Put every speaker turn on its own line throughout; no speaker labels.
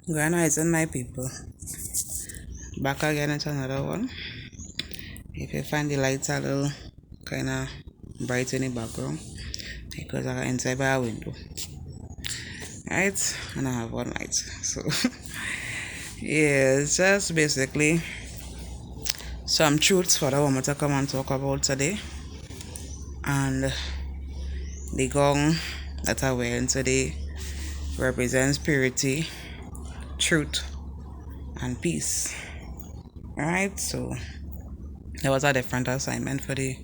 Grand Rising, my people. Back again with another one. If you find the lights a little kind of bright in the background, because I inside by a window, right? And I have one light. So, yeah, it's just basically some truths for the woman to come and talk about today. And the gong that I wearing today represents purity, truth, and peace. Alright, so there was a different assignment for the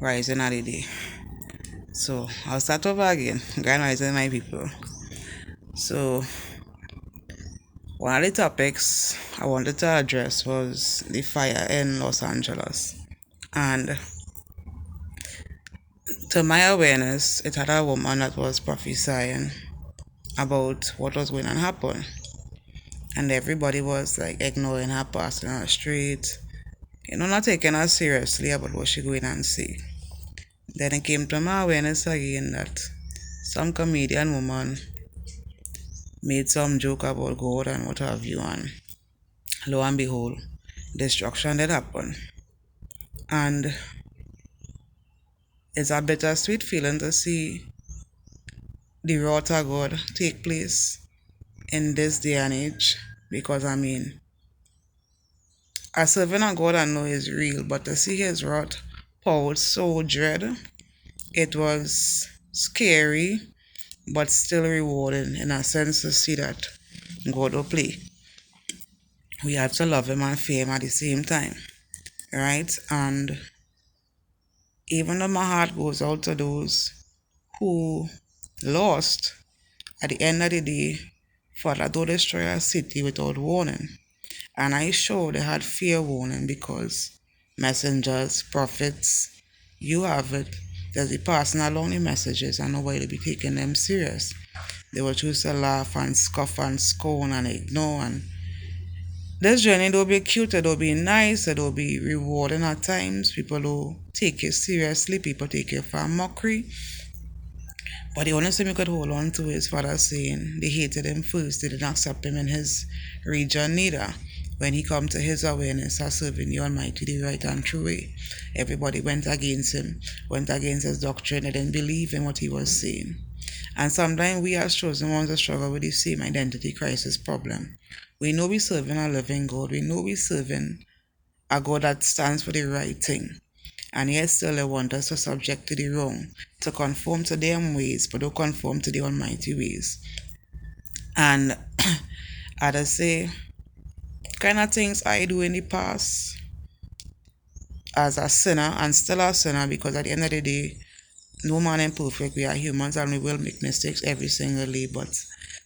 rising of the day. So I'll start over again. Grand Rising, my people. So one of the topics I wanted to address was the fire in Los Angeles. And to my awareness, it had a woman that was prophesying about what was going to happen. And everybody was like ignoring her, passing on the street, not taking her seriously about what she going and see. Then it came to my awareness again that some comedian woman made some joke about God and what have you, and lo and behold, destruction did happen. And it's a bittersweet feeling to see the wrath of God take place in this day and age. Because I serving a God I know is real, but to see his wrath poured so dread, it was scary, but still rewarding in a sense to see that God will play. We have to love him and fear him at the same time, right? And even though my heart goes out to those who lost, at the end of the day, Father don't destroy a city without warning. And I sure they had fear warning because messengers, prophets, you have it. There's the passing along the messages and nobody will be taking them serious. They will choose to laugh and scoff and scorn and ignore, and this journey will be cute, it'll be nice, it'll be rewarding at times. People will take it seriously, people take it for a mockery. But the only thing we could hold on to is Father saying they hated him first, they didn't accept him in his region neither. When he come to his awareness of serving the Almighty the right and true way, everybody went against him, went against his doctrine, they didn't believe in what he was saying. And sometimes we as chosen ones struggle with the same identity crisis problem. We know we serving a living God. We know we serving a God that stands for the right thing. And yet still they want us to subject to the wrong, to conform to their ways, but don't conform to the Almighty ways. And as I say, kind of things I do in the past as a sinner and still a sinner, because at the end of the day, no man is perfect. We are humans and we will make mistakes every single day. But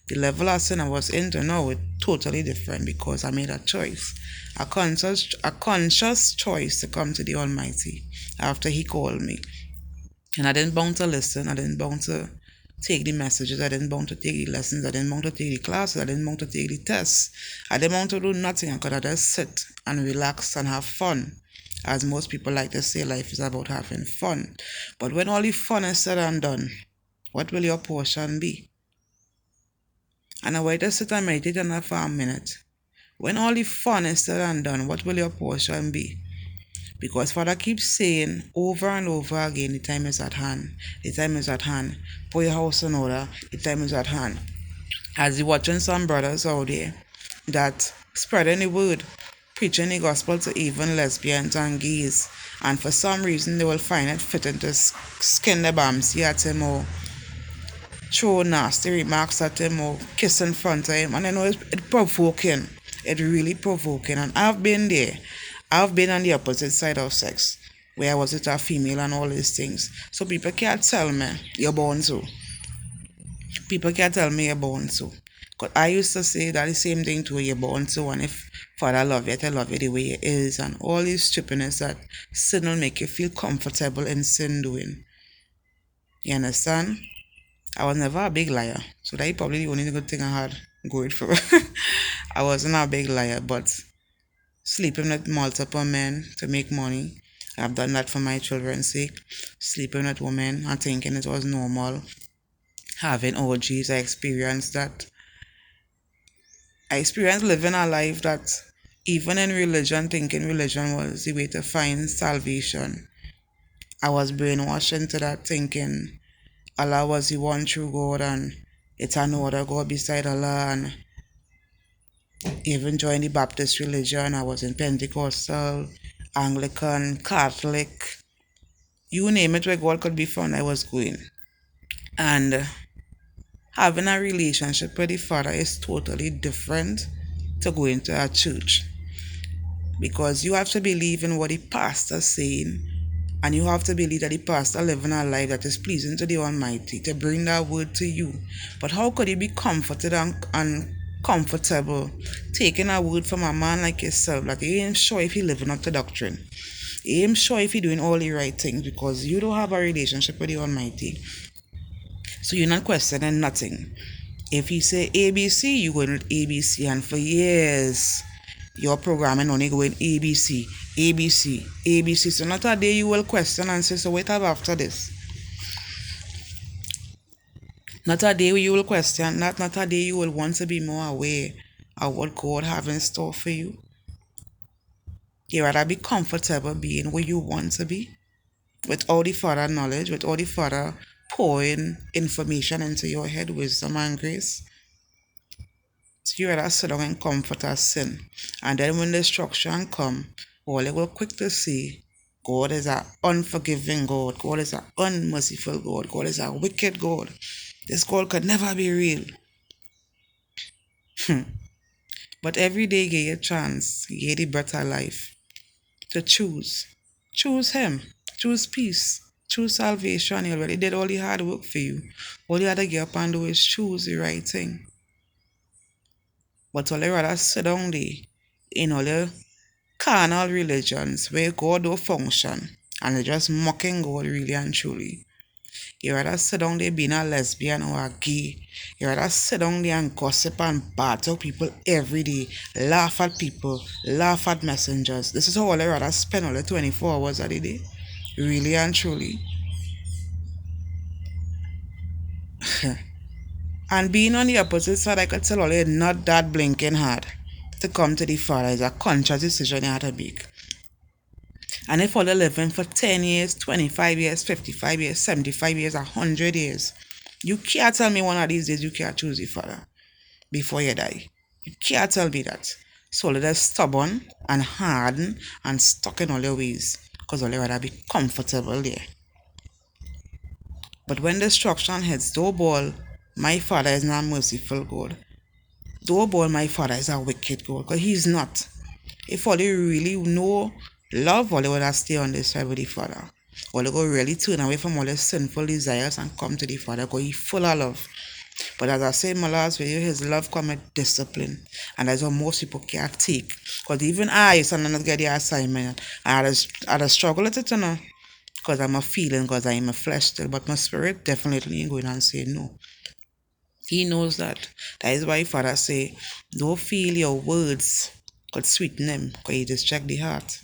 the level of sin I was into now is totally different because I made a choice, a conscious choice to come to the Almighty after He called me. And I didn't bound to listen. I didn't bound to take the messages. I didn't bound to take the lessons. I didn't bound to take the classes. I didn't bound to take the tests. I didn't bound to do nothing. I could just sit and relax and have fun. As most people like to say, life is about having fun. But when all the fun is said and done, what will your portion be? And I want to sit and meditate on that for a minute. When all the fun is said and done, what will your portion be? Because Father keeps saying over and over again, the time is at hand. The time is at hand. Put your house in order. The time is at hand. As you watching some brothers out there that spreading the word, preaching the gospel to even lesbians and gays, and for some reason they will find it fitting to skin the bamsy at him or throw nasty remarks at him or kiss in front of him. And I know it's provoking. It's really provoking. And I've been there. I've been on the opposite side of sex, where I was with a female and all these things. So people can't tell me you're born so. People can't tell me you're born so. Because I used to say that the same thing to you're born so, and if Father love you, I love you the way it is, and all these stupidness that sin will make you feel comfortable in sin doing. You understand? I was never a big liar, so that's probably the only good thing I had going for. I wasn't a big liar, but sleeping with multiple men to make money, I've done that for my children's sake. Sleeping with women and thinking it was normal. Having orgies, I experienced that. I experienced living a life that even in religion, thinking religion was the way to find salvation. I was brainwashed into that thinking Allah was the one true God and it's no other God beside Allah, and even joined the Baptist religion. I was in Pentecostal, Anglican, Catholic, you name it where God could be found, I was going. And having a relationship with the Father is totally different to going to a church, because you have to believe in what the pastor's saying, and you have to believe that the pastor living a life that is pleasing to the Almighty to bring that word to you. But how could you be comforted and comfortable taking a word from a man like yourself that you ain't sure if he living up to doctrine? You ain't sure if he doing all the right things because you don't have a relationship with the Almighty. So you're not questioning nothing. If he say ABC, you going with ABC, and for years your programming only going ABC, ABC, ABC. So not a day you will question and say, so what have after this? Not a day you will question, not a day you will want to be more aware of what God have in store for you. You rather be comfortable being where you want to be, with all the further knowledge, with all the further pouring information into your head, wisdom and grace. So you rather sit down and comfort our sin. And then when destruction come, all you will quick to see, God is an unforgiving God. God is an unmerciful God. God is a wicked God. This God could never be real. But every day you get a chance, you get the better life to choose. Choose Him. Choose peace. Choose salvation. He already did all the hard work for you. All you have to get up and do is choose the right thing. But all you rather sit down there in all the carnal religions where God don't function and they're just mocking God really and truly. You rather sit down there being a lesbian or a gay. You rather sit down there and gossip and battle people every day, laugh at people, laugh at messengers. This is how all I rather spend all the 24 hours of the day. Really and truly. And being on the opposite side, I could tell all you not that blinking hard to come to the Father. It's a conscious decision you have to make. And if all you're living for 10 years, 25 years, 55 years, 75 years, 100 years, you can't tell me one of these days you can't choose the Father before you die. You can't tell me that. So you're stubborn and hardened and stuck in all your ways because all you rather be comfortable there. But when destruction hits, though ball, my Father is not a merciful God. Though ball, my Father is a wicked God, because He's not. If all you really know love, all you would have stay on this side with the Father. All you go really turn away from all your sinful desires and come to the Father, because He's full of love. But as I said in my last video, His love comes with discipline. And that's what most people can't take. Because even I sometimes get the assignment. I had a struggle with it, you know. Because I'm a feeling, because I'm a flesh still. But my spirit definitely ain't going and say no. He knows that. That is why Father say, don't feel your words could sweeten Him, because He just check the heart.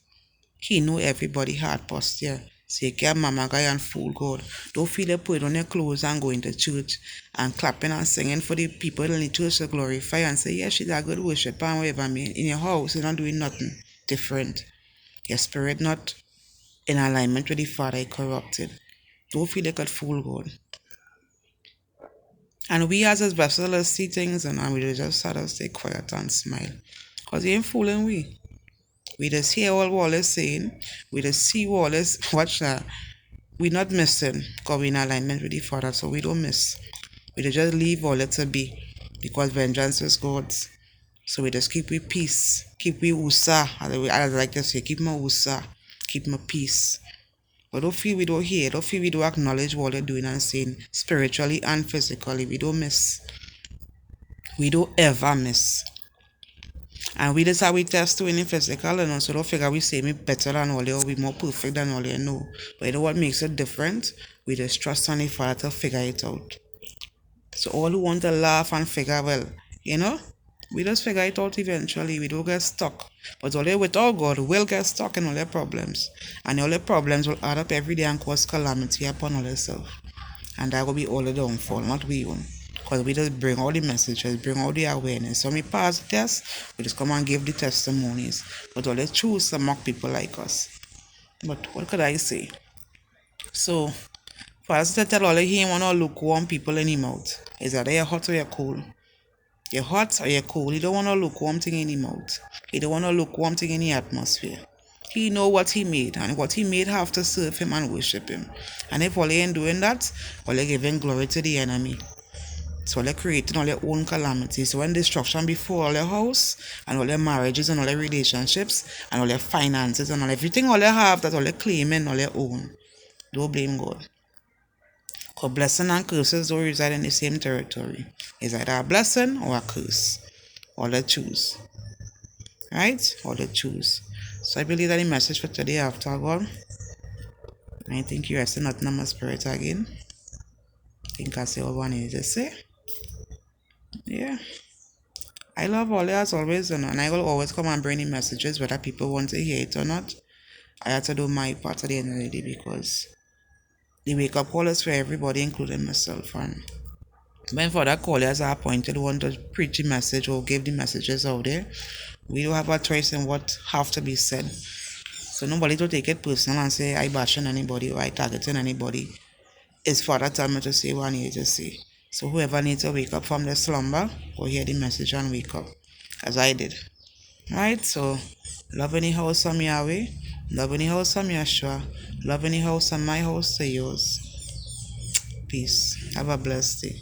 He know everybody heart posture. So you can't mama guy and fool God. Don't feel you put on your clothes and going to church and clapping and singing for the people in the church to glorify and say, yeah, she's a good worshiper and whatever. I mean, in your house, you're not doing nothing different. Your spirit not in alignment with the Father, corrupted. Don't feel you could fool God. And we as His vessels see things and we just sort of stay quiet and smile. Because He ain't fooling we. We just hear all Wallace saying. We just see Wallace. Watch that. We not missing because we in alignment with the Father, so we don't miss. We just leave all it to be because vengeance is God's. So we just keep with peace. Keep with usa. As I like to say, keep my usa. Keep my peace. But don't feel we don't hear. Don't feel we don't acknowledge what they're doing and saying spiritually and physically. We don't miss. We don't ever miss. And we just how we test to in physical, and also don't figure we say me better than all you, we more perfect than all you know. But you know what makes it different? We just trust on the Father to figure it out. So all who want to laugh and figure, well, you know, we just figure it out eventually. We don't get stuck. But all you without God will get stuck in all your problems. And all your problems will add up every day and cause calamity upon all yourself. And that will be all the downfall, not we own. Because we just bring all the messages, bring all the awareness. So we pass the test, we just come and give the testimonies. But all they choose to mock people like us. But what could I say? So, Pastor tell all of him want to lukewarm people in his mouth. Is that you're hot or you're cold? You're hot or you're cold. He don't want to lukewarm thing in his mouth. He don't want to lukewarm thing in the atmosphere. He know what he made, and what he made have to serve him and worship him. And if all they ain't doing that, all they giving glory to the enemy. So they're creating all their own calamities. So when destruction before all their house and all their marriages and all their relationships and all their finances and all everything all they have, that all they claiming all their own. Don't blame God. Because blessing and curses don't reside in the same territory. It's either a blessing or a curse. All they choose. Right? All they choose. So I believe that the message for today after God. I think you're still not in my spirit again. I think I say what I need to say. Yeah. I love all as always, and I will always come and bring the messages, whether people want to hear it or not. I have to do my part at the end of the day because the wake up call is for everybody, including myself. And when for that callers are appointed one to preach the message or give the messages out there, we do have a choice in what have to be said. So nobody to take it personal and say I bashing anybody or I targeting anybody. It's for that time to say what I need to say. So whoever needs to wake up from their slumber will hear the message and wake up, as I did. Right? So love in the house from Yahweh, love in the house from Yeshua, love in the house from my house to yours. Peace. Have a blessed day.